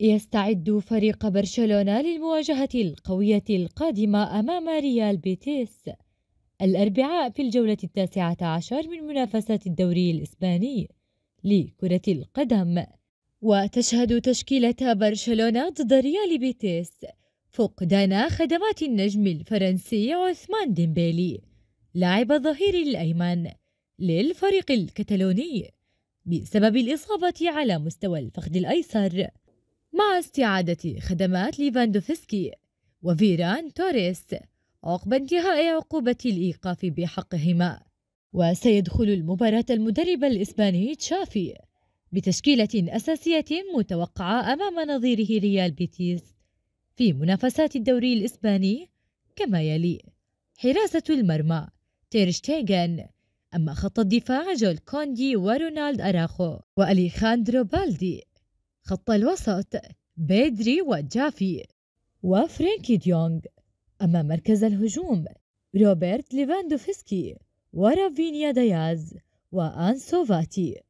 يستعد فريق برشلونة للمواجهة القوية القادمة أمام ريال بيتيس الأربعاء في الجولة 19 من منافسات الدوري الإسباني لكرة القدم. وتشهد تشكيلة برشلونة ضد ريال بيتيس فقدان خدمات النجم الفرنسي عثمان ديمبيلي لاعب الظهير الأيمن للفريق الكتالوني بسبب الإصابة على مستوى الفخذ الأيسر، مع استعادة خدمات ليفاندوفسكي وفيران توريس عقب انتهاء عقوبة الإيقاف بحقهما. وسيدخل المباراة المدرب الإسباني تشافي بتشكيلة أساسية متوقعة أمام نظيره ريال بيتيس في منافسات الدوري الإسباني كما يلي: حراسة المرمى تير شتيغن، أما خط الدفاع جول كوندي ورونالد أراخو وأليخاندرو بالدي، خط الوسط بيدري وجافي وفرينكي ديونغ، أما مركز الهجوم روبرت ليفاندوفسكي ورافينيا دياز وأنسو فاتي.